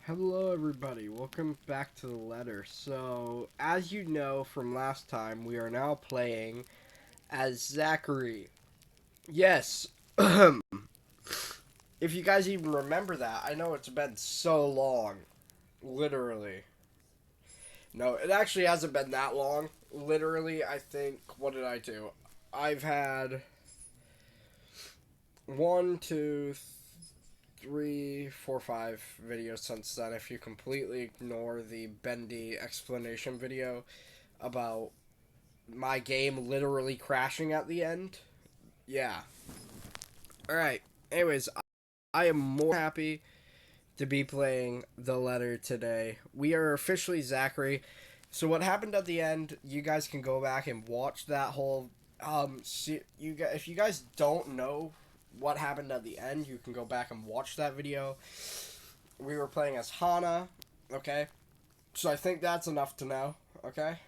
Hello everybody, welcome back to the letter. So, as you know from last time, we are now playing as Zachary. Yes, if you guys even remember that, I know it's been so long. Literally. No, it actually hasn't been that long. Literally, I think, what did I do? I've had one, two, three, four, five videos since then. If you completely ignore the bendy explanation video about my game literally crashing at the end. Yeah. Alright. Anyways, I am more happy to be playing the letter today. We are officially Zachary. So what happened at the end, you guys can go back and watch that whole if you guys don't know what happened at the end, you can go back and watch that video. We were playing as Hana, okay? So I think that's enough to know, okay?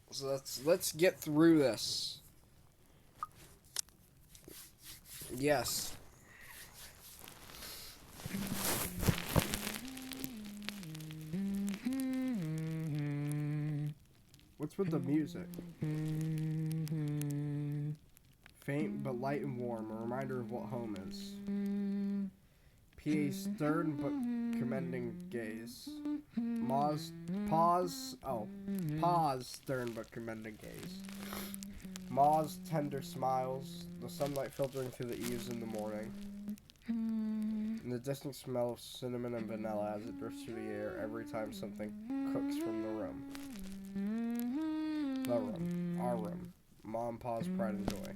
So let's get through this. Yes. What's with the music? Faint but light and warm, a reminder of what home is. P.A. stern but commending gaze. Pause, stern but commending gaze. Ma's tender smiles, the sunlight filtering through the eaves in the morning. And the distant smell of cinnamon and vanilla as it drifts through the air every time something cooks from the room. The room. Our room. Mom, Pa's pride and joy.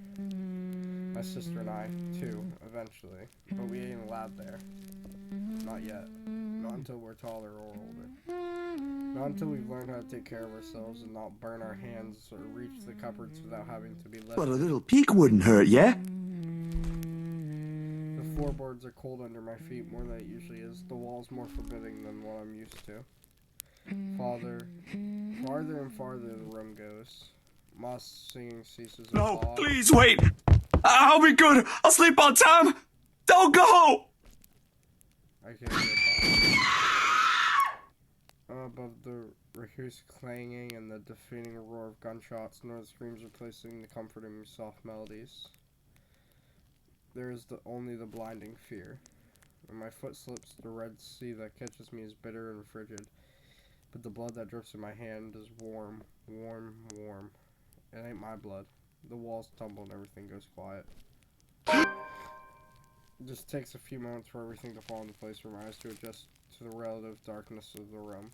My sister and I, too, eventually. But we ain't allowed there. Not yet. Not until we're taller or older. Not until we've learned how to take care of ourselves and not burn our hands or reach the cupboards without having to be lifted. But a little peek wouldn't hurt, yeah? The floorboards are cold under my feet more than it usually is. The wall's more forbidding than what I'm used to. Farther and farther the room goes. Moss singing ceases. No, please wait! I'll be good! I'll sleep on time! Don't go! I can't hear above the rehearsed clanging and the defeating roar of gunshots, nor the screams replacing the comforting soft melodies. There is only the blinding fear. When my foot slips, the red sea that catches me is bitter and frigid, but the blood that drips in my hand is warm, warm, warm. It ain't my blood. The walls tumble and everything goes quiet. It just takes a few moments for everything to fall into place, for my eyes to adjust to the relative darkness of the room.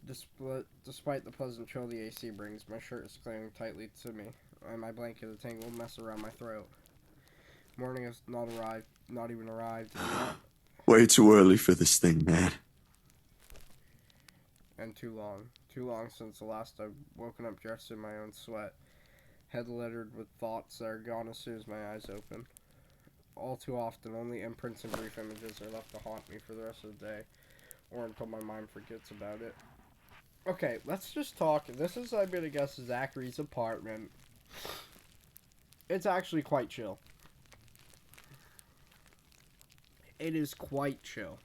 Despite the pleasant chill the AC brings, my shirt is clinging tightly to me, and my blanket a tangled mess around my throat. Morning has not even arrived yet. Way too early for this thing, man. And too long since the last I've woken up dressed in my own sweat, head littered with thoughts that are gone as soon as my eyes open. All too often, only imprints and brief images are left to haunt me for the rest of the day, or until my mind forgets about it. Okay, let's just talk. This is, I'm gonna guess, Zachary's apartment. It's actually quite chill. It is quite chill.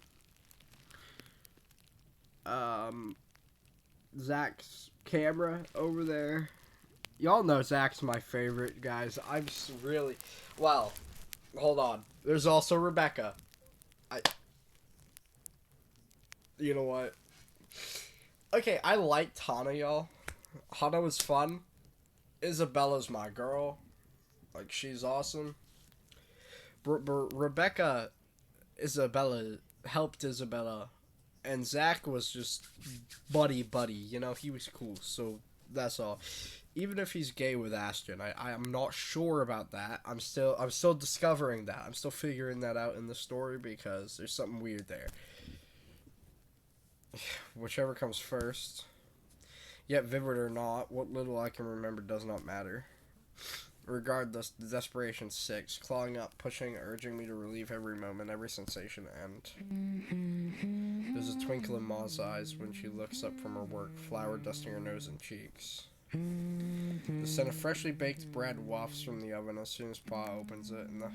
Zach's camera over there. Y'all know Zach's my favorite, guys. I'm really... Well, hold on. There's also Rebecca. You know what? Okay, I liked Hana, y'all. Hana was fun. Isabella's my girl. Like, she's awesome. Rebecca, Isabella, helped Isabella. And Zach was just buddy, you know, he was cool, so that's all. Even if he's gay with Ashton, I'm not sure about that. I'm still discovering that. I'm still figuring that out in the story because there's something weird there. Whichever comes first. Yet vivid or not, what little I can remember does not matter. Regardless, the desperation sticks, clawing up, pushing, urging me to relieve every moment, every sensation end. There's a twinkle in Ma's eyes when she looks up from her work, flour dusting her nose and cheeks. The scent of freshly baked bread wafts from the oven as soon as Pa opens it, and the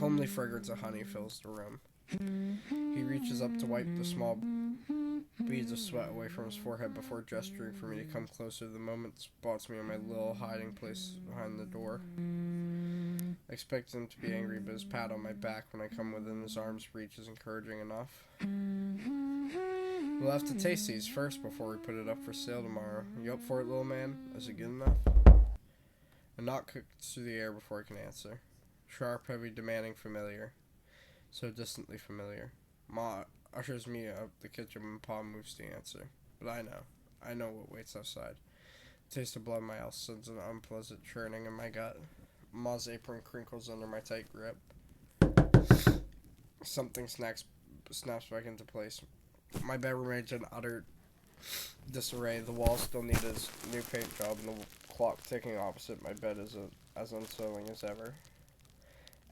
homely fragrance of honey fills the room. He reaches up to wipe the small beads of sweat away from his forehead before gesturing for me to come closer. The moment spots me in my little hiding place behind the door. I expect him to be angry, but his pat on my back when I come within his arm's reach is encouraging enough. We'll have to taste these first before we put it up for sale tomorrow. You up for it, little man? Is it good enough? A knock cooks through the air before I can answer. Sharp, heavy, demanding, familiar. So distantly familiar. Ma ushers me up the kitchen and Pa moves to answer. But I know what waits outside. The taste of blood in my mouth sends an unpleasant churning in my gut. Ma's apron crinkles under my tight grip. Something snaps back into place. My bed remains in utter disarray. The walls still need his new paint job, and the clock ticking opposite my bed is as unsettling as ever.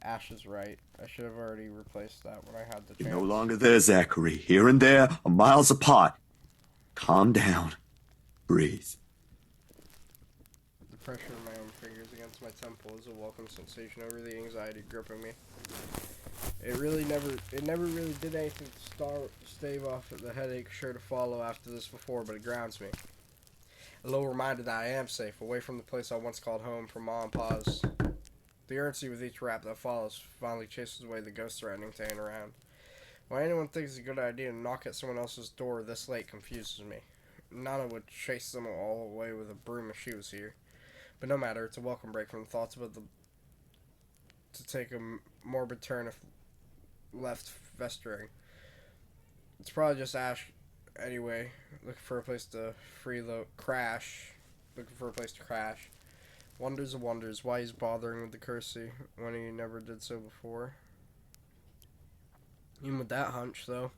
Ash is right. I should have already replaced that when I had the chance. You're no longer there, Zachary. Here and there are miles apart. Calm down. Breathe. The pressure of my own fingers against my temple is a welcome sensation over the anxiety gripping me. It never really did anything to stave off the headache sure to follow after this before, but it grounds me. A little reminder that I am safe, away from the place I once called home for Ma and Pa's. The urgency with each rap that follows finally chases away the ghost threatening to hang around. Why anyone thinks it's a good idea to knock at someone else's door this late confuses me. Nana would chase them all away with a broom if she was here. But no matter, it's a welcome break from the thoughts about to take a morbid turn if left festering. It's probably just Ash anyway, looking for a place to crash. Wonders of wonders, why he's bothering with the Kersey when he never did so before. Even with that hunch, though,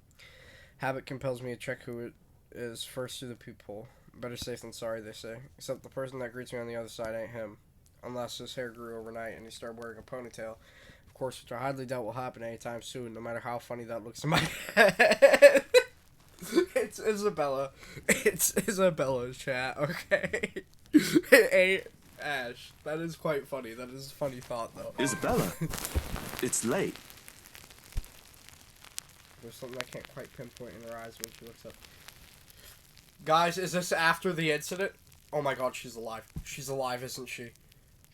habit compels me to check who it is first through the peephole. Better safe than sorry, they say. Except the person that greets me on the other side ain't him. Unless his hair grew overnight and he started wearing a ponytail. Of course, which I highly doubt will happen anytime soon, no matter how funny that looks in my head. It's Isabella. It's Isabella's chat, okay? It ain't Ash. That is quite funny. That is a funny thought, though. Isabella, it's late. There's something I can't quite pinpoint in her eyes when she looks up. Guys, is this after the incident? Oh my god, she's alive. She's alive, isn't she?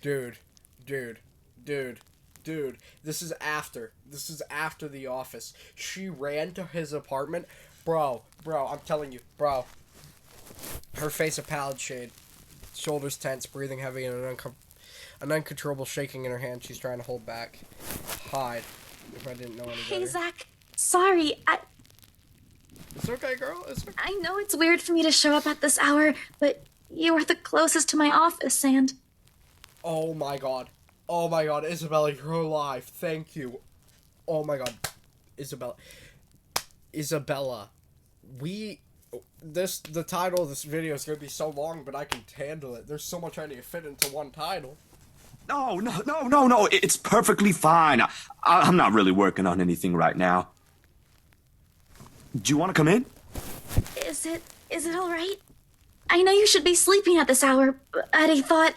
Dude. This is after. This is after the office. She ran to his apartment. Bro, I'm telling you, bro. Her face a pallid shade. Shoulders tense, breathing heavy, and an uncontrollable shaking in her hand she's trying to hold back. Hide. If I didn't know any better. Hey, Zach. Sorry, It's okay, girl. It's okay. I know it's weird for me to show up at this hour, but you are the closest to my office, and... Oh my god, Isabella, you're alive. Thank you. Oh my god. Isabella, the title of this video is gonna be so long, but I can handle it. There's so much I need to fit into one title. No. It's perfectly fine. I'm not really working on anything right now. Do you want to come in? Is it all right? I know you should be sleeping at this hour, but I thought...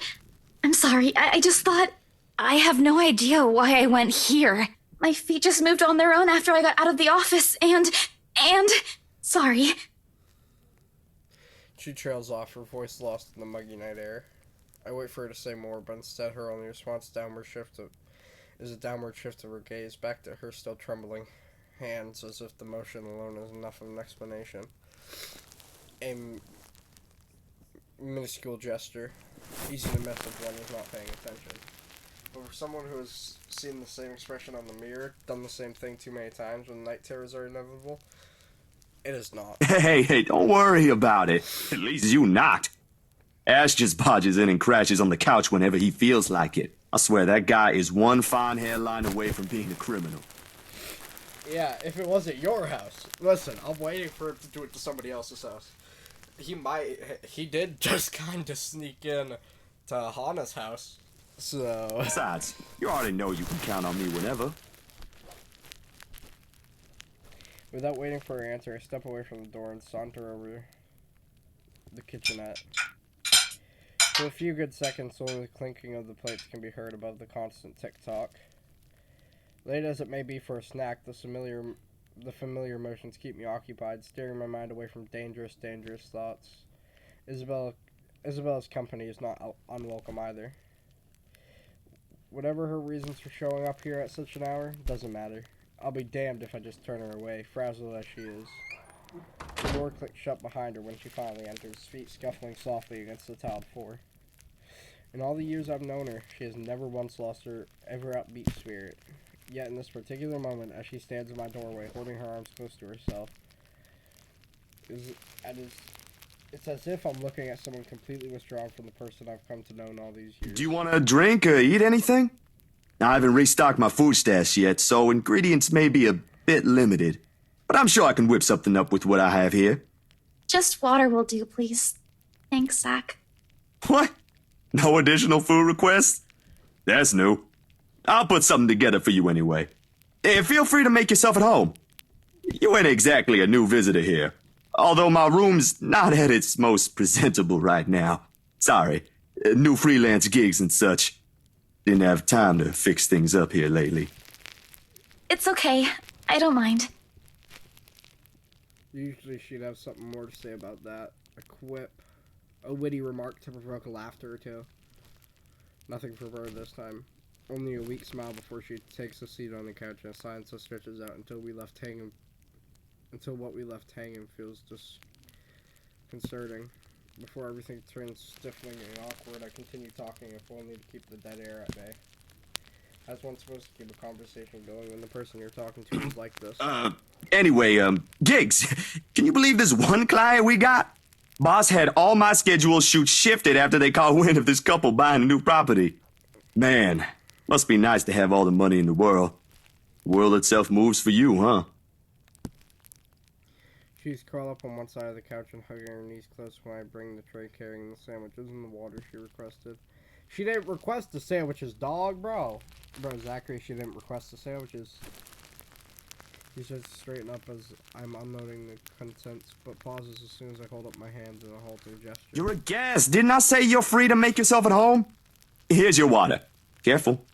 I'm sorry, I just thought... I have no idea why I went here. My feet just moved on their own after I got out of the office, and... Sorry. She trails off, her voice lost in the muggy night air. I wait for her to say more, but instead her only response is a downward shift of her gaze back to her still trembling hands, as if the motion alone is enough of an explanation. A minuscule gesture, easy to miss if one is not paying attention. But for someone who has seen the same expression on the mirror, done the same thing too many times when night terrors are inevitable, it is not. Hey, don't worry about it. At least you knocked. Ash just barges in and crashes on the couch whenever he feels like it. I swear that guy is one fine hairline away from being a criminal. Yeah, if it was at your house. Listen, I'm waiting for him to do it to somebody else's house. He did just kind of sneak in to Hana's house. So... Besides, you already know you can count on me whenever. Without waiting for her answer, I step away from the door and saunter over the kitchenette. For a few good seconds, only the clinking of the plates can be heard above the constant tick-tock. Late as it may be for a snack, the familiar motions keep me occupied, steering my mind away from dangerous thoughts. Isabella, Isabella's company is not unwelcome either. Whatever her reasons for showing up here at such an hour, doesn't matter. I'll be damned if I just turn her away, frazzled as she is. The door clicked shut behind her when she finally enters, feet scuffling softly against the tiled floor. In all the years I've known her, she has never once lost her ever upbeat spirit. Yet in this particular moment, as she stands in my doorway, holding her arms close to herself, it's as if I'm looking at someone completely withdrawn from the person I've come to know in all these years. Do you want to drink or eat anything? I haven't restocked my food stash yet, so ingredients may be a bit limited. But I'm sure I can whip something up with what I have here. Just water will do, please. Thanks, Zach. What? No additional food requests? That's new. I'll put something together for you anyway. Hey, feel free to make yourself at home. You ain't exactly a new visitor here. Although my room's not at its most presentable right now. Sorry. New freelance gigs and such. Didn't have time to fix things up here lately. It's okay. I don't mind. Usually she'd have something more to say about that. A quip. A witty remark to provoke a laughter or two. Nothing from her this time. Only a weak smile before she takes a seat on the couch and a silence that stretches out until what we left hanging feels disconcerting. Before everything turns stifling and awkward, I continue talking, if only to keep the dead air at bay. How's one supposed to keep a conversation going when the person you're talking to is like this? Anyway, gigs. Can you believe this one client we got? Boss had all my scheduled shoots shifted after they caught wind of this couple buying a new property. Man, must be nice to have all the money in the world. The world itself moves for you, huh? She's curled up on one side of the couch and hugging her knees close when I bring the tray carrying the sandwiches and the water she requested. She didn't request the sandwiches, dog, bro. Bro, Zachary, she didn't request the sandwiches. He starts to straighten up as I'm unloading the contents, but pauses as soon as I hold up my hands in a halting gesture. You're a guest. Didn't I say you're free to make yourself at home? Here's your water. Careful.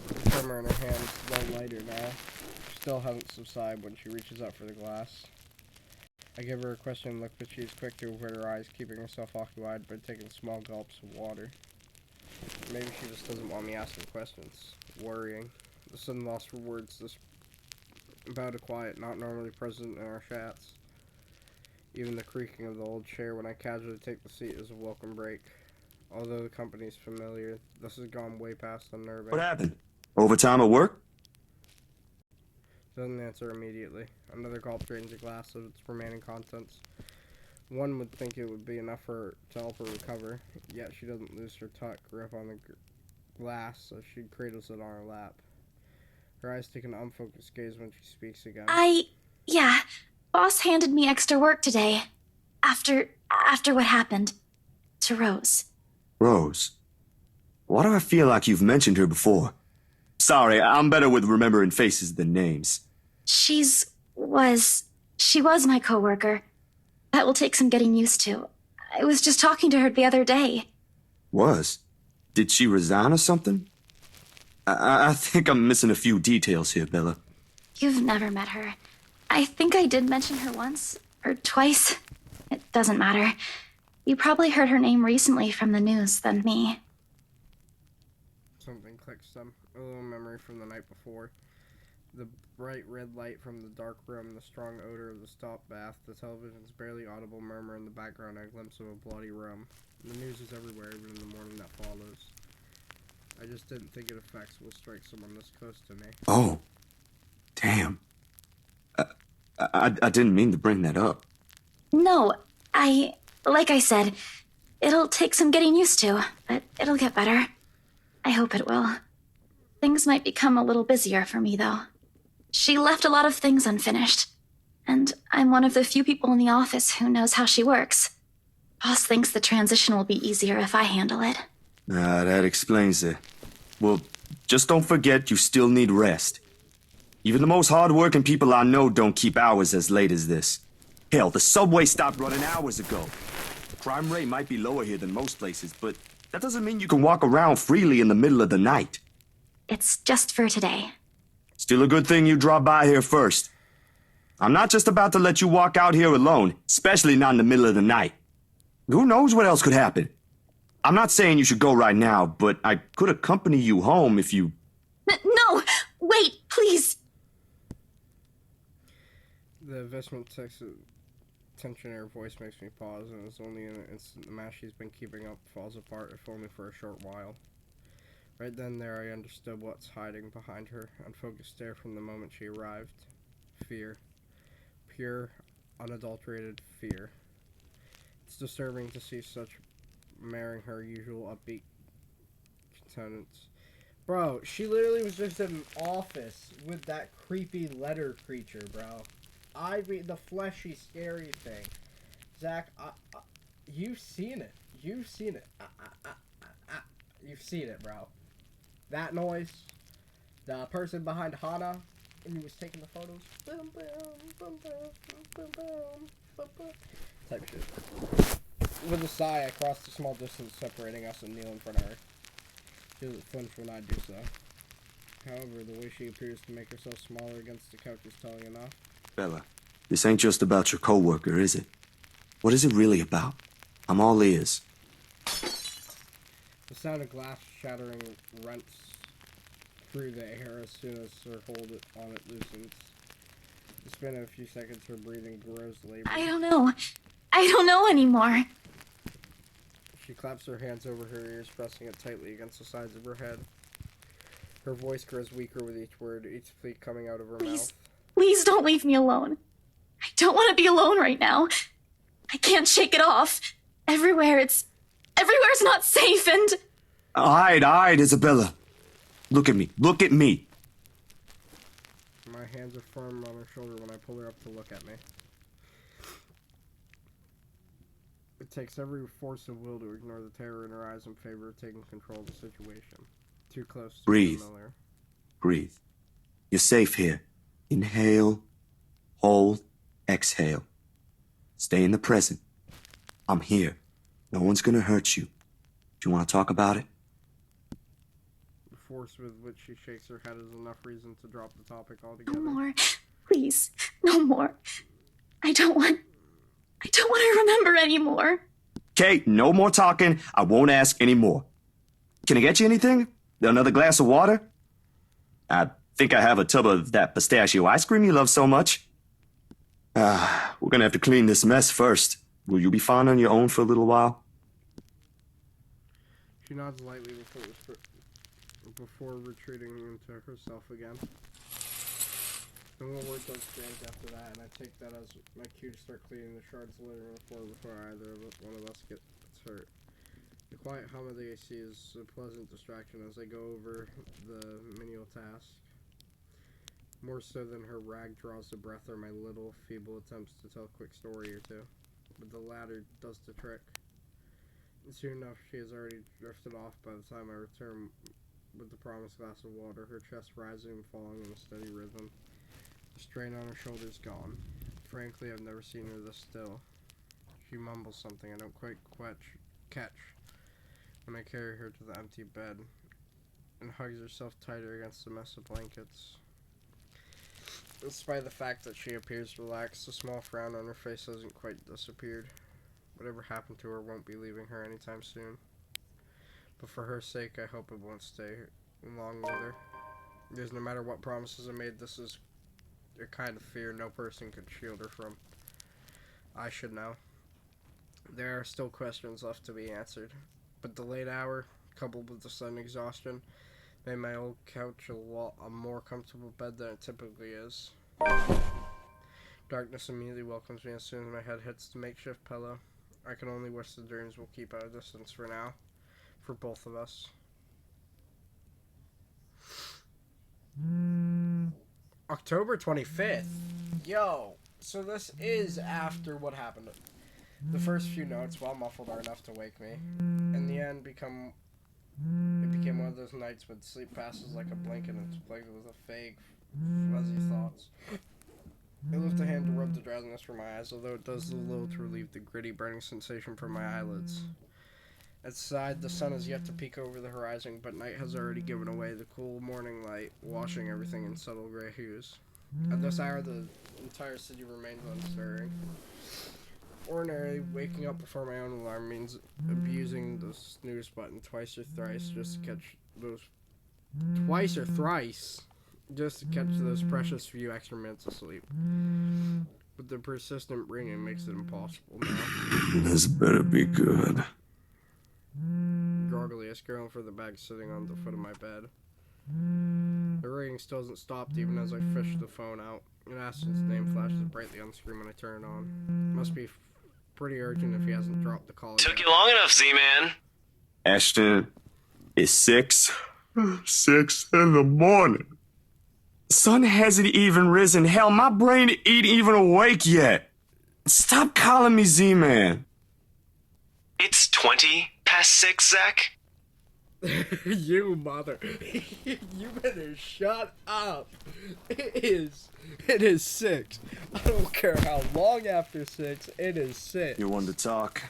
The tremor in her hand is no lighter now. She still hasn't subsided when she reaches up for the glass. I give her a questioning look, but she is quick to avert her eyes, keeping herself occupied by taking small gulps of water. Maybe she just doesn't want me asking questions. Worrying. The sudden loss for words, this bout of quiet not normally present in our chats. Even the creaking of the old chair when I casually take the seat is a welcome break. Although the company's familiar, this has gone way past unnerving. What happened? Overtime at work? Doesn't answer immediately. Another gulp drains a glass of its remaining contents. One would think it would be enough for her to help her recover, yet she doesn't lose her tight grip on the glass as she cradles it on her lap. Her eyes take an unfocused gaze when she speaks again. Yeah. Boss handed me extra work today. After what happened to Rose. Rose. Why do I feel like you've mentioned her before? Sorry, I'm better with remembering faces than names. She was my coworker. That will take some getting used to. I was just talking to her the other day. Was? Did she resign or something? I think I'm missing a few details here, Bella. You've never met her. I think I did mention her once, or twice. It doesn't matter. You probably heard her name recently from the news than me. Something clicks them. A little memory from the night before. The bright red light from the dark room, the strong odor of the stop bath, the television's barely audible murmur in the background, a glimpse of a bloody room. The news is everywhere, even in the morning that follows. I just didn't think it affects will strike someone this close to me. Oh. Damn. I didn't mean to bring that up. No, like I said, it'll take some getting used to, but it'll get better. I hope it will. Things might become a little busier for me, though. She left a lot of things unfinished, and I'm one of the few people in the office who knows how she works. Boss thinks the transition will be easier if I handle it. That explains it. Well, just don't forget you still need rest. Even the most hard-working people I know don't keep hours as late as this. Hell, the subway stopped running hours ago. The crime rate might be lower here than most places, but that doesn't mean you can walk around freely in the middle of the night. It's just for today. Still a good thing you dropped by here first. I'm not just about to let you walk out here alone, especially not in the middle of the night. Who knows what else could happen? I'm not saying you should go right now, but I could accompany you home if you... No! Wait, please! The investment tension in her voice makes me pause, and it's only in an instant the mask she's been keeping up falls apart, if only for a short while. Right then and there I understood what's hiding behind her unfocused stare from the moment she arrived. Fear. Pure, unadulterated fear. It's disturbing to see such marring her usual upbeat countenance. Bro, she literally was just in an office with that creepy letter creature, bro. I mean, the fleshy, scary thing. Zach, you've seen it. You've seen it. You've seen it, bro. That noise. The person behind Hana, and he was taking the photos. Boom, boom, boom, boom, boom, boom, boom, boom. Type shit. With a sigh, I crossed the small distance separating us and kneel in front of her. She doesn't flinch when I do so. However, the way she appears to make herself smaller against the couch is telling enough. Bella, this ain't just about your coworker, is it? What is it really about? I'm all ears. The sound of glass shattering rents through the air as soon as her hold on it loosens. The span of a few seconds, her breathing grows labored. I don't know. I don't know anymore. She claps her hands over her ears, pressing it tightly against the sides of her head. Her voice grows weaker with each word, each plea coming out of her mouth. Please don't leave me alone. I don't want to be alone right now. I can't shake it off. Everywhere's not safe and... Alright, Isabella. Look at me. Look at me. My hands are firm on her shoulder when I pull her up to look at me. It takes every force of will to ignore the terror in her eyes in favor of taking control of the situation. Too close to Breathe. familiar. Breathe. You're safe here. Inhale, hold, exhale. Stay in the present. I'm here. No one's gonna hurt you. Do you want to talk about it? The force with which she shakes her head is enough reason to drop the topic altogether. No more. Please. No more. I don't want to remember anymore. Okay, no more talking. I won't ask any more. Can I get you anything? Another glass of water? I think I have a tub of that pistachio ice cream you love so much. We're gonna have to clean this mess first. Will you be fine on your own for a little while? She nods lightly before retreating into herself again. No more words are exchanged after that, and I take that as my cue to start cleaning the shards of litter on the floor before either of one of us gets hurt. The quiet hum of the AC is a pleasant distraction as I go over the menial task. More so than her rag draws the breath or my little, feeble attempts to tell a quick story or two. But the latter does the trick. And soon enough, she has already drifted off by the time I return with the promised glass of water, her chest rising and falling in a steady rhythm. The strain on her shoulders gone. Frankly, I've never seen her this still. She mumbles something I don't quite catch when I carry her to the empty bed and hugs herself tighter against the mess of blankets. Despite the fact that she appears relaxed, the small frown on her face hasn't quite disappeared. Whatever happened to her won't be leaving her anytime soon. But for her sake, I hope it won't stay long with her. Because no matter what promises are made, this is a kind of fear no person could shield her from. I should know. There are still questions left to be answered. But the late hour, coupled with the sudden exhaustion, made my old couch a more comfortable bed than it typically is. Darkness immediately welcomes me as soon as my head hits the makeshift pillow. I can only wish the dreams will keep at a distance for now. For both of us. October 25th. Yo, so this is after what happened. The first few notes, while muffled, are enough to wake me. In the end, it became one of those nights when sleep passes like a blanket and it's plagued with a vague, fuzzy thoughts. I lift a hand to rub the drowsiness from my eyes, although it does little to relieve the gritty, burning sensation from my eyelids. Outside, the sun has yet to peek over the horizon, but night has already given away the cool morning light, washing everything in subtle gray hues. At this hour, the entire city remains unstirring. Ordinarily, waking up before my own alarm means abusing the snooze button twice or thrice just to catch those precious few extra minutes of sleep. But the persistent ringing makes it impossible now. This better be good. Groggily, I scramble for the bag sitting on the foot of my bed. The ringing still hasn't stopped even as I fish the phone out. And Ashton's name flashes brightly on the screen when I turn it on. Must be pretty urgent if he hasn't dropped the call Took yet. you long enough, Z-Man. Ashton, it's 6 in the morning. Sun hasn't even risen. Hell, my brain ain't even awake yet. Stop calling me Z-Man. It's 20 past 6, Zach. You mother. You better shut up. It is 6. I don't care how long after 6, it is 6. You want to talk?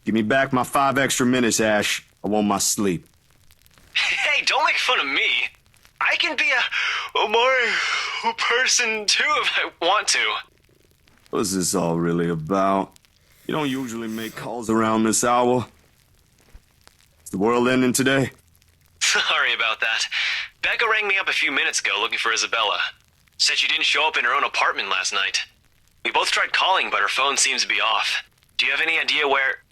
Give me back my 5 extra minutes, Ash. I want my sleep. Hey, don't make fun of me. I can be a more person too if I want to. What's this all really about? You don't usually make calls around this hour. Is the world ending today? Sorry about that. Becca rang me up a few minutes ago looking for Isabella. Said she didn't show up in her own apartment last night. We both tried calling, but her phone seems to be off. Do you have any idea where...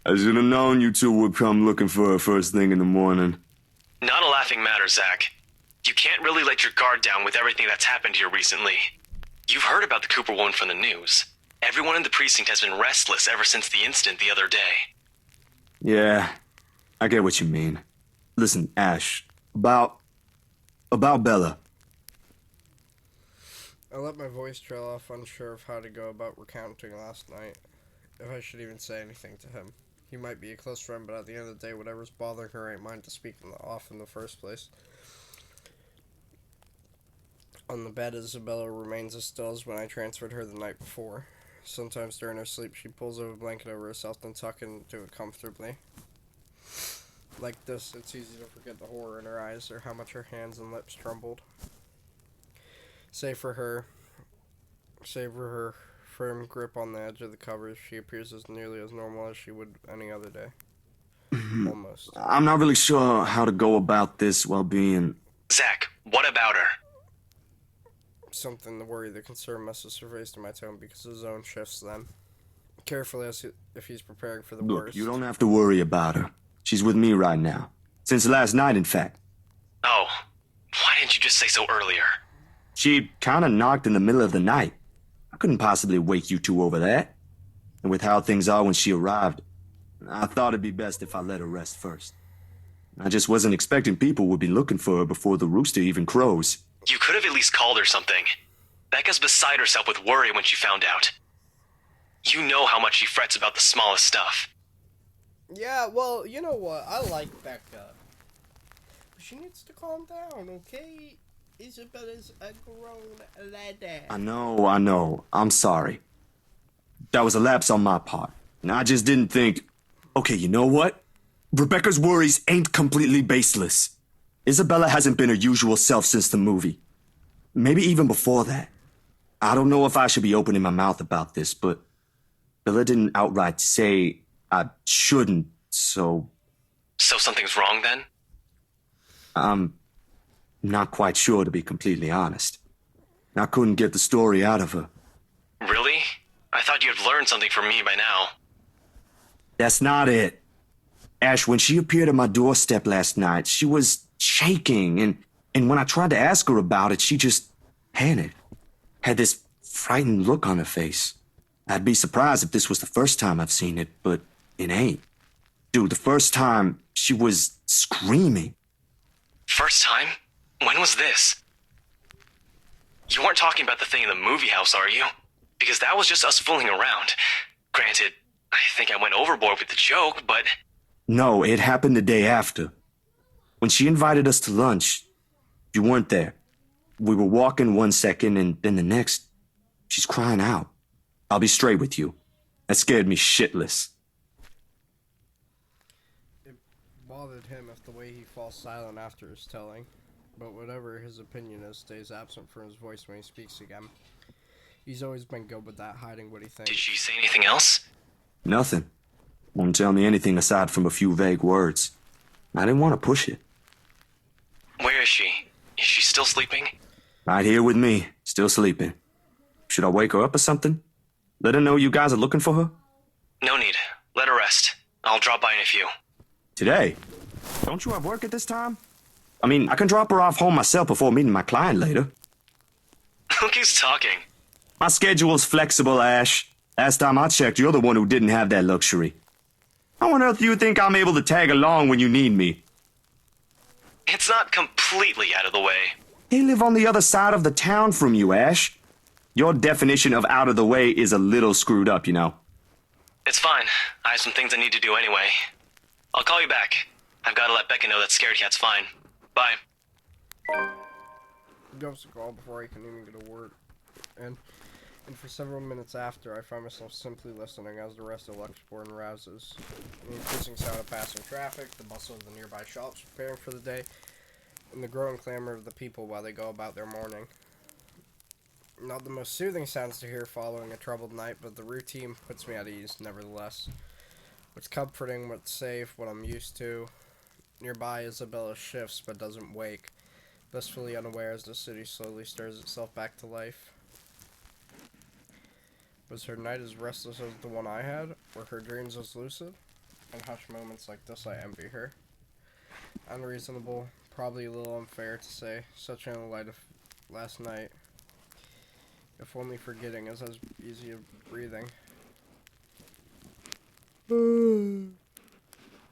I should have known you two would come looking for her first thing in the morning. Not a laughing matter, Zach. You can't really let your guard down with everything that's happened here recently. You've heard about the Cooper woman from the news. Everyone in the precinct has been restless ever since the incident the other day. Yeah, I get what you mean. Listen, Ash, about Bella. I let my voice trail off, unsure of how to go about recounting last night. If I should even say anything to him. He might be a close friend, but at the end of the day, whatever's bothering her ain't mine to speak off in the first place. On the bed, Isabella remains as still as when I transferred her the night before. Sometimes during her sleep, she pulls a blanket over herself, then tucks into it comfortably. Like this, it's easy to forget the horror in her eyes, or how much her hands and lips trembled. Save for her firm grip on the edge of the covers, she appears as nearly as normal as she would any other day. Almost. I'm not really sure how to go about this while being... Zach, what about her? Something the worry, the concern must have surfaced in my tone because his own shifts then. Carefully as if he's preparing for the Look, worst. you don't have to worry about her. She's with me right now. Since last night, in fact. Oh, why didn't you just say so earlier? She kind of knocked in the middle of the night. I couldn't possibly wake you two over that. And with how things are when she arrived, I thought it'd be best if I let her rest first. I just wasn't expecting people would be looking for her before the rooster even crows. You could have at least called her something. Becca's beside herself with worry when she found out. You know how much she frets about the smallest stuff. Yeah, well, you know what? I like Becca. But she needs to calm down, okay? Isabella's a grown lady. I know. I'm sorry. That was a lapse on my part. And I just didn't think... Okay, you know what? Rebecca's worries ain't completely baseless. Isabella hasn't been her usual self since the movie. Maybe even before that. I don't know if I should be opening my mouth about this, but Bella didn't outright say I shouldn't, so... So something's wrong then? I'm not quite sure, to be completely honest. I couldn't get the story out of her. Really? I thought you'd learned something from me by now. That's not it. Ash, when she appeared at my doorstep last night, she was shaking, and when I tried to ask her about it, she just panicked. Had this frightened look on her face. I'd be surprised if this was the first time I've seen it, but it ain't. Dude, the first time, she was screaming. First time? When was this? You weren't talking about the thing in the movie house, are you? Because that was just us fooling around. Granted, I think I went overboard with the joke, but... No, it happened the day after. When she invited us to lunch, you weren't there. We were walking one second, and then the next, she's crying out. I'll be straight with you. That scared me shitless. bothered him if the way he falls silent after his telling, but whatever his opinion is stays absent from his voice when he speaks again. He's always been good with that, hiding what he thinks. Did she say anything else? Nothing. Won't tell me anything aside from a few vague words. I didn't want to push it. Where is she? Is she still sleeping? Right here with me, still sleeping. Should I wake her up or something? Let her know you guys are looking for her? No need. Let her rest. I'll drop by in a few. Today? Don't you have work at this time? I mean, I can drop her off home myself before meeting my client later. Look who's talking. My schedule's flexible, Ash. Last time I checked, you're the one who didn't have that luxury. How on earth do you think I'm able to tag along when you need me? It's not completely out of the way. They live on the other side of the town from you, Ash. Your definition of out of the way is a little screwed up, you know. It's fine. I have some things I need to do anyway. I'll call you back. I've got to let Becca know that Scared Cat's fine. Bye. He goes to call before he can even get to work. And for several minutes after, I find myself simply listening as the rest of Luxport rouses. The increasing sound of passing traffic, the bustle of the nearby shops preparing for the day, and the growing clamor of the people while they go about their morning. Not the most soothing sounds to hear following a troubled night, but the routine puts me at ease, nevertheless. What's comforting, what's safe, what I'm used to. Nearby, Isabella shifts, but doesn't wake, blissfully unaware as the city slowly stirs itself back to life. Was her night as restless as the one I had? Were her dreams as lucid? In hushed moments like this, I envy her. Unreasonable, probably a little unfair to say, such in the light of last night. If only forgetting is as easy as breathing. A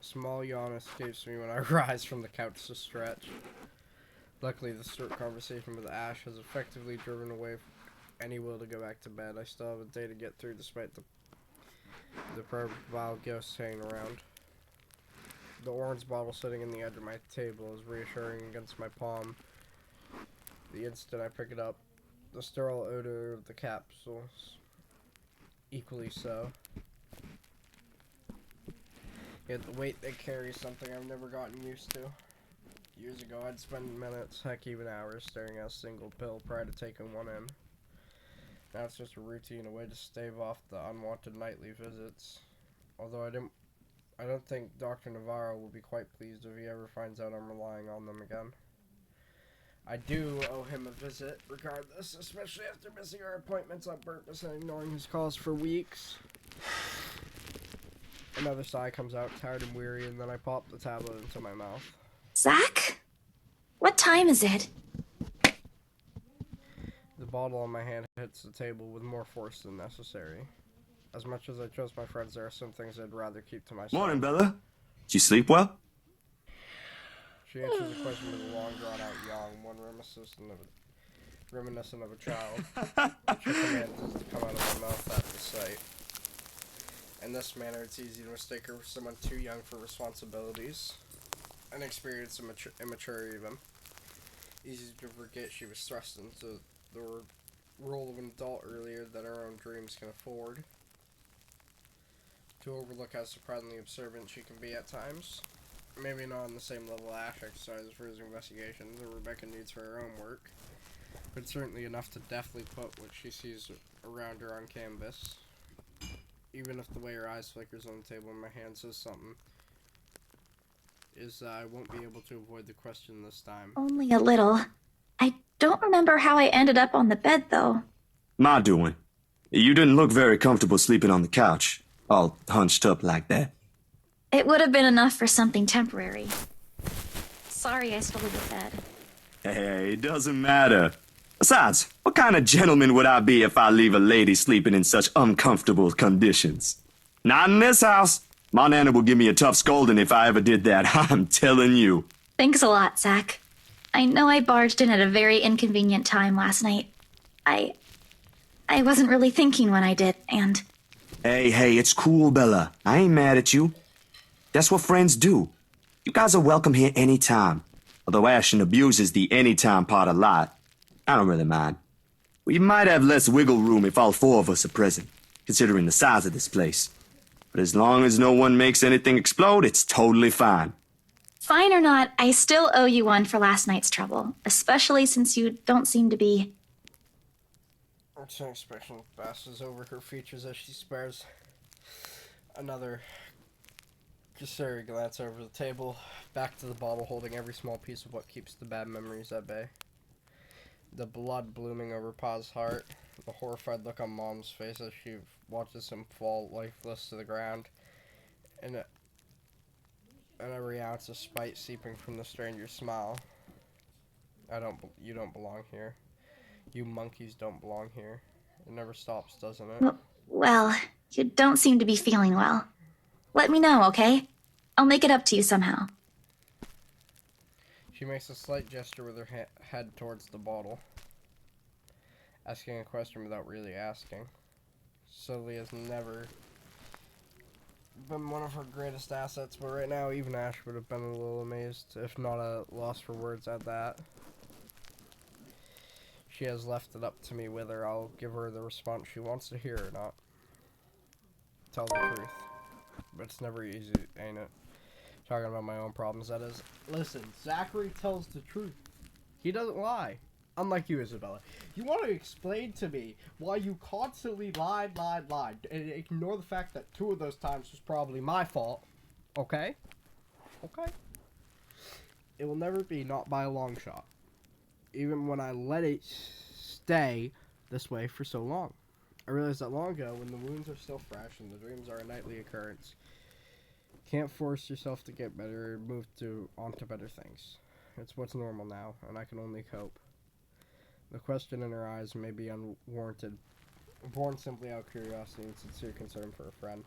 small yawn escapes me when I rise from the couch to stretch. Luckily, the short conversation with Ash has effectively driven away any will to go back to bed. I still have a day to get through despite the vile ghosts hanging around. The orange bottle sitting in the edge of my table is reassuring against my palm. The instant I pick it up, the sterile odor of the capsules, equally so. Yet the weight they carry is something I've never gotten used to. Years ago, I'd spend minutes, heck even hours, staring at a single pill prior to taking one in. Now it's just a routine, a way to stave off the unwanted nightly visits. Although I don't think Dr. Navarro will be quite pleased if he ever finds out I'm relying on them again. I do owe him a visit, regardless, especially after missing our appointments on purpose and ignoring his calls for weeks. Another sigh comes out, tired and weary, and then I pop the tablet into my mouth. Zach? What time is it? The bottle on my hand hits the table with more force than necessary. As much as I trust my friends, there are some things I'd rather keep to myself. Morning, Bella. Did you sleep well? She answers the question with a long, drawn-out yawn, one reminiscent of a child, which she commands to come out of my mouth at the sight. In this manner, it's easy to mistake her for someone too young for responsibilities, inexperienced and immature even. Easy to forget she was thrust into the role of an adult earlier than her own dreams can afford. To overlook how surprisingly observant she can be at times. Maybe not on the same level Ash exercises for his investigations or Rebecca needs for her own work, but certainly enough to deftly put what she sees around her on canvas. Even if the way her eyes flickers on the table in my hand says something, is that I won't be able to avoid the question this time. Only a little. I don't remember how I ended up on the bed, though. My doing. You didn't look very comfortable sleeping on the couch, all hunched up like that. It would have been enough for something temporary. Sorry I stole your bed. Hey, it doesn't matter. Besides, what kind of gentleman would I be if I leave a lady sleeping in such uncomfortable conditions? Not in this house. My nana will give me a tough scolding if I ever did that, I'm telling you. Thanks a lot, Zach. I know I barged in at a very inconvenient time last night. I wasn't really thinking when I did, and... Hey, it's cool, Bella. I ain't mad at you. That's what friends do. You guys are welcome here anytime. Although Ashton abuses the anytime part a lot, I don't really mind. We might have less wiggle room if all four of us are present, considering the size of this place. But as long as no one makes anything explode, it's totally fine. Fine or not, I still owe you one for last night's trouble, especially since you don't seem to be. An expression passes over her features as she spares another cursory glance over the table, back to the bottle holding every small piece of what keeps the bad memories at bay. The blood blooming over Pa's heart, the horrified look on Mom's face as she watches him fall lifeless to the ground, and every ounce of spite seeping from the stranger's smile. You don't belong here. You monkeys don't belong here. It never stops, doesn't it? Well, you don't seem to be feeling well. Let me know, okay? I'll make it up to you somehow. She makes a slight gesture with her head towards the bottle, asking a question without really asking. Sylvie has never been one of her greatest assets, but right now even Ash would have been a little amazed, if not a loss for words at that. She has left it up to me whether I'll give her the response she wants to hear or not. Tell the truth. But it's never easy, ain't it? Talking about my own problems, that is. Listen, Zachary tells the truth. He doesn't lie. Unlike you, Isabella. You want to explain to me why you constantly lied, and ignore the fact that 2 of those times was probably my fault. Okay? Okay? It will never be, not by a long shot. Even when I let it stay this way for so long. I realized that long ago, when the wounds are still fresh and the dreams are a nightly occurrence. Can't force yourself to get better or move on to better things. It's what's normal now, and I can only cope. The question in her eyes may be unwarranted, born simply out of curiosity and sincere concern for a friend.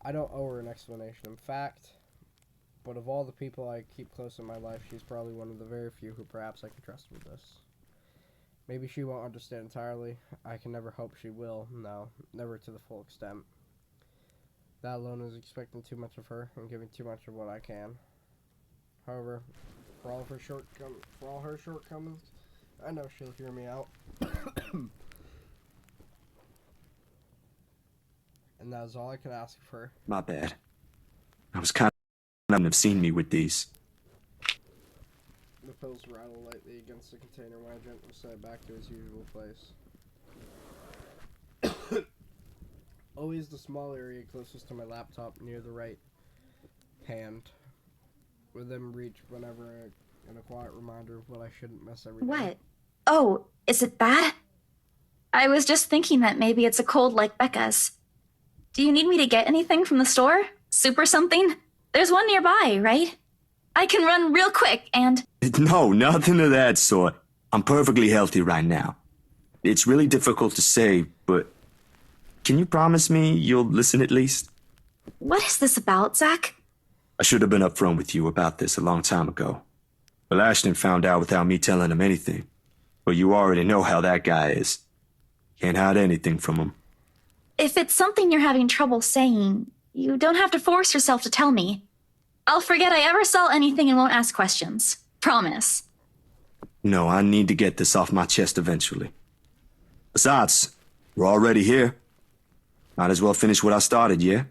I don't owe her an explanation, in fact, but of all the people I keep close in my life, she's probably one of the very few who perhaps I can trust with this. Maybe she won't understand entirely. I can never hope she will. No, never to the full extent. That alone is expecting too much of her and giving too much of what I can. However, for all her shortcomings, I know she'll hear me out. And that is all I can ask of her. My bad. I was kind of have seen me with these. The pills rattle lightly against the container when I gently set it back to its usual place. Always the small area closest to my laptop near the right hand. Within reach whenever and a quiet reminder of what I shouldn't miss every day. What? Oh, is it bad? I was just thinking that maybe it's a cold like Becca's. Do you need me to get anything from the store? Soup or something? There's one nearby, right? I can run real quick and... No, nothing of that sort. I'm perfectly healthy right now. It's really difficult to say, but can you promise me you'll listen at least? What is this about, Zach? I should have been upfront with you about this a long time ago. Well, Ashton found out without me telling him anything. But you already know how that guy is. Can't hide anything from him. If it's something you're having trouble saying, you don't have to force yourself to tell me. I'll forget I ever saw anything and won't ask questions. Promise. No, I need to get this off my chest eventually. Besides, we're already here. Might as well finish what I started, yeah?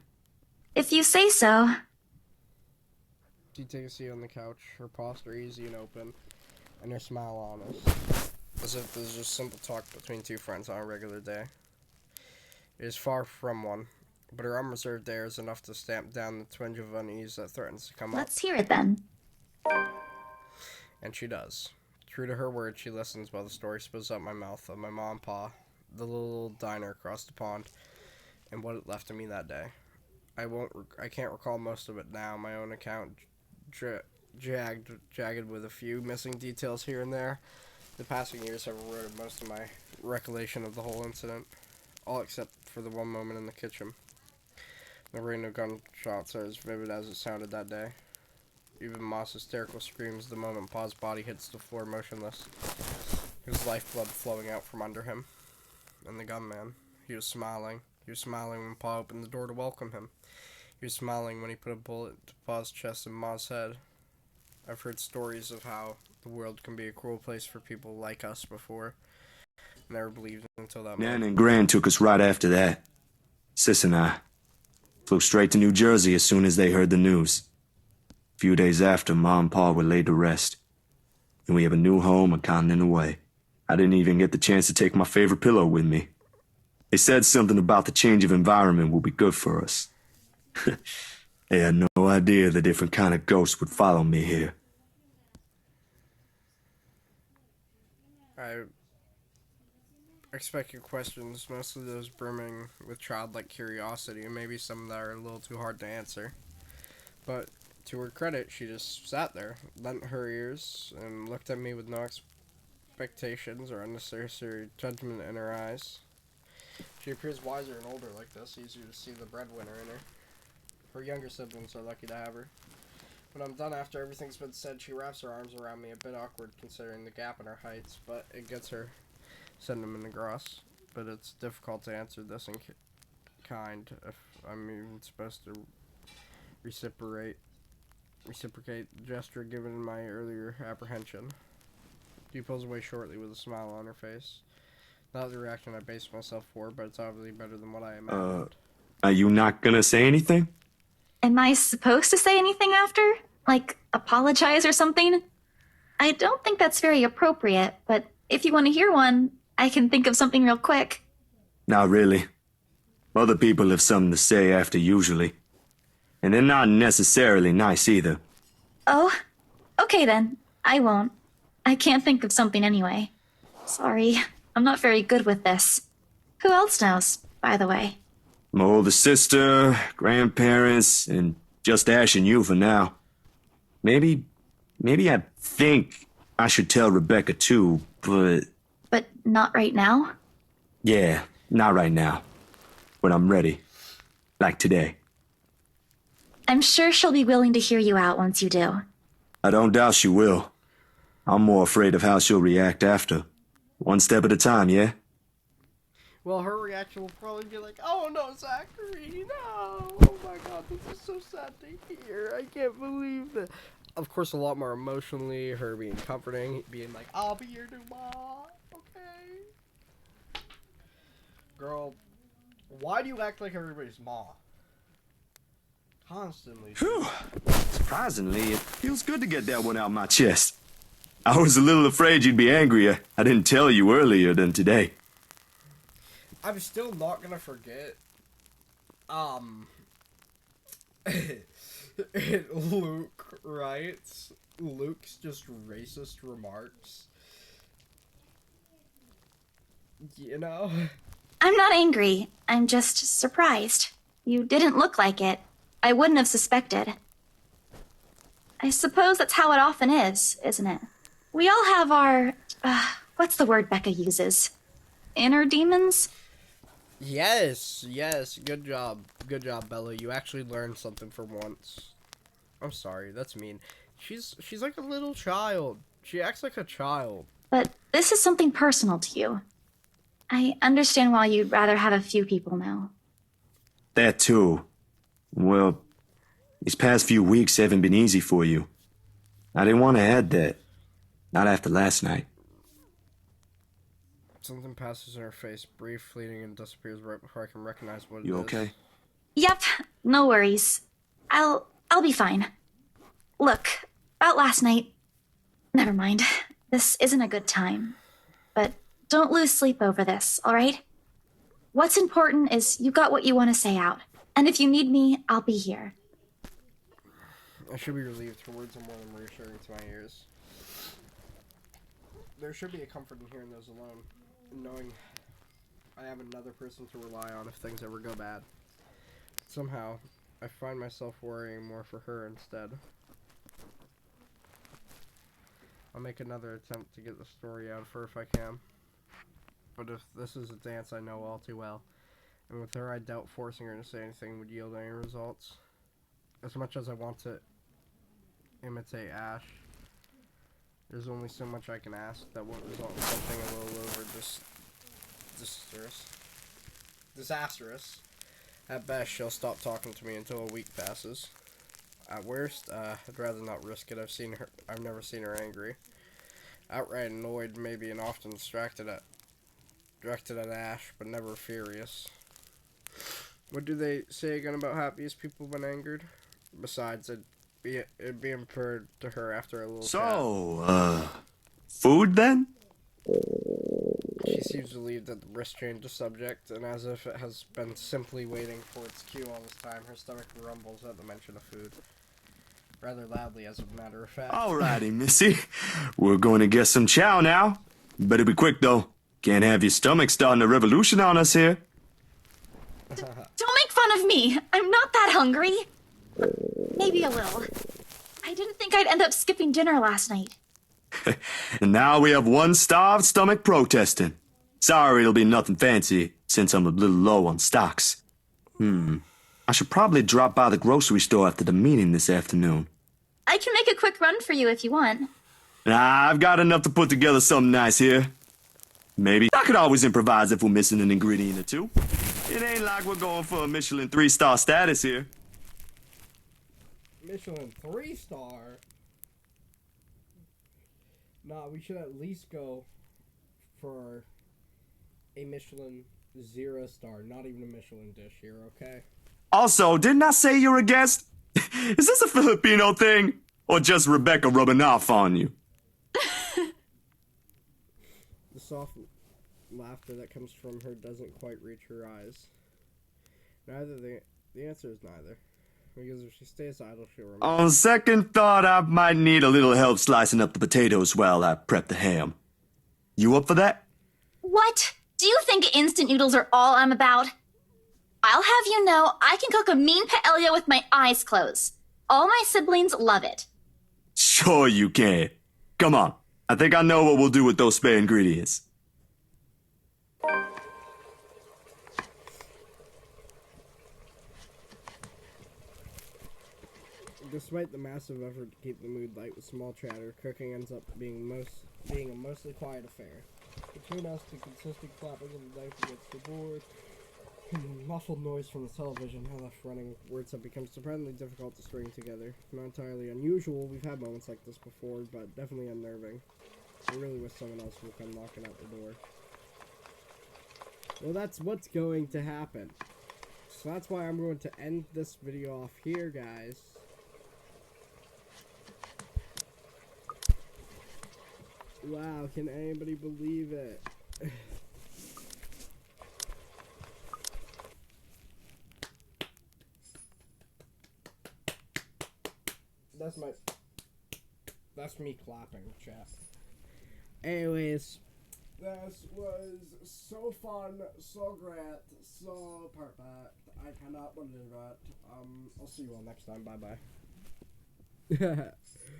If you say so. She takes a seat on the couch, her posture easy and open, and her smile honest. As if this is just simple talk between 2 friends on a regular day. It is far from one, but her unreserved air is enough to stamp down the twinge of unease that threatens to come up. Let's hear it then. And she does. True to her word, she listens while the story spills out my mouth of my mom and pa, the little diner across the pond, and what it left of me that day. I can't recall most of it now. My own account jagged with a few missing details here and there. The passing years have eroded most of my recollection of the whole incident, all except for the one moment in the kitchen. The ring of gunshots are as vivid as it sounded that day. Even Moss' hysterical screams the moment Pa's body hits the floor motionless, his lifeblood flowing out from under him. And the gunman, he was smiling. He was smiling when Pa opened the door to welcome him. He was smiling when he put a bullet to Pa's chest and Ma's head. I've heard stories of how the world can be a cruel place for people like us before. Never believed until that moment. Nan and Gran took us right after that. Sis and I flew straight to New Jersey as soon as they heard the news. few days after, Ma and Pa were laid to rest. And we have a new home a continent away. I didn't even get the chance to take my favorite pillow with me. They said something about the change of environment will be good for us. They had no idea the different kind of ghosts would follow me here. I expect your questions, mostly those brimming with childlike curiosity, and maybe some that are a little too hard to answer. But to her credit, she just sat there, lent her ears, and looked at me with no expectations or unnecessary judgment in her eyes. She appears wiser and older like this, easier to see the breadwinner in her. Her younger siblings are lucky to have her. When I'm done after everything's been said, she wraps her arms around me, a bit awkward considering the gap in our heights, but it gets her sentiment across. But it's difficult to answer this in kind if I'm even supposed to reciprocate the gesture given in my earlier apprehension. She pulls away shortly with a smile on her face. Not the reaction I based myself for, but it's obviously better than what I imagined. Are you not gonna say anything? Am I supposed to say anything after? Like, apologize or something? I don't think that's very appropriate, but if you want to hear one, I can think of something real quick. Not really. Other people have something to say after usually. And they're not necessarily nice either. Oh, okay then. I won't. I can't think of something anyway. Sorry, I'm not very good with this. Who else knows, by the way? My older sister, grandparents, and just Ash and you for now. Maybe I think I should tell Rebecca too, but... But not right now? Yeah, not right now. When I'm ready. Like today. I'm sure she'll be willing to hear you out once you do. I don't doubt she will. I'm more afraid of how she'll react after. One step at a time, yeah? Well, her reaction will probably be like, "Oh no, Zachary, no! Oh my god, this is so sad to hear. I can't believe it." Of course, a lot more emotionally, her being comforting, being like, "I'll be your new mom, okay?" Girl, why do you act like everybody's mom? Constantly. Whew. Surprisingly, it feels good to get that one out my chest. I was a little afraid you'd be angrier. I didn't tell you earlier than today. I'm still not gonna forget, Luke writes, Luke's just racist remarks. You know? I'm not angry. I'm just surprised. You didn't look like it. I wouldn't have suspected. I suppose that's how it often is, isn't it? We all have our, what's the word Becca uses? Inner demons? Yes, good job, Bella. You actually learned something for once. I'm sorry, that's mean. She's like a little child. She acts like a child. But this is something personal to you. I understand why you'd rather have a few people know. That too. Well, these past few weeks haven't been easy for you. I didn't want to add that. Not after last night. Something passes in her face, brief, fleeting, and disappears right before I can recognize what it is. You okay? Yep, no worries. I'll be fine. Look, about last night... Never mind. This isn't a good time. But don't lose sleep over this, alright? What's important is you got what you want to say out. And if you need me, I'll be here. I should be relieved. Her words are more than reassuring to my ears. There should be a comfort in hearing those alone, knowing I have another person to rely on if things ever go bad. Somehow, I find myself worrying more for her instead. I'll make another attempt to get the story out of her if I can. But if this is a dance I know all too well, and with her I doubt forcing her to say anything would yield any results. As much as I want to imitate Ash, there's only so much I can ask that won't result in something a little over disastrous. At best, she'll stop talking to me until a week passes. At worst, I'd rather not risk it. I've never seen her angry. Outright annoyed, maybe, and often directed at Ash, but never furious. What do they say again about happiest people when angered? Besides, being prepared to her after a little chat. So, food then? She seems relieved that the wrist changed the subject, and as if it has been simply waiting for its cue all this time, her stomach rumbles at the mention of food. Rather loudly, as a matter of fact. Alrighty, Missy. We're going to get some chow now. Better be quick, though. Can't have your stomach starting a revolution on us here. Don't make fun of me. I'm not that hungry. Maybe a little. I didn't think I'd end up skipping dinner last night. And now we have one starved stomach protesting. Sorry, it'll be nothing fancy, since I'm a little low on stocks. I should probably drop by the grocery store after the meeting this afternoon. I can make a quick run for you if you want. Nah, I've got enough to put together something nice here. Maybe I could always improvise if we're missing an ingredient or two. It ain't like we're going for a Michelin 3-star status here. Michelin 3-star? Nah, we should at least go for a Michelin 0-star, not even a Michelin dish here, okay? Also, didn't I say you're a guest? Is this a Filipino thing? Or just Rebecca rubbing off on you? The soft laughter that comes from her doesn't quite reach her eyes. The answer is neither. Because if she stays idle, she'll remember. On second thought, I might need a little help slicing up the potatoes while I prep the ham. You up for that? What? Do you think instant noodles are all I'm about? I'll have you know I can cook a mean paella with my eyes closed. All my siblings love it. Sure you can. Come on. I think I know what we'll do with those spare ingredients. Despite the massive effort to keep the mood light with small chatter, cooking ends up being a mostly quiet affair. Between us, the consistent clapping of the knife against the board, and muffled noise from the television, how left running words have become surprisingly difficult to string together. Not entirely unusual, we've had moments like this before, but definitely unnerving. I really wish someone else would come knocking at the door. Well, that's what's going to happen. So that's why I'm going to end this video off here, guys. Wow, can anybody believe it? That's me clapping, chat. Anyways, this was so fun, so great, so perfect. I cannot believe it. I'll see you all next time. Bye bye.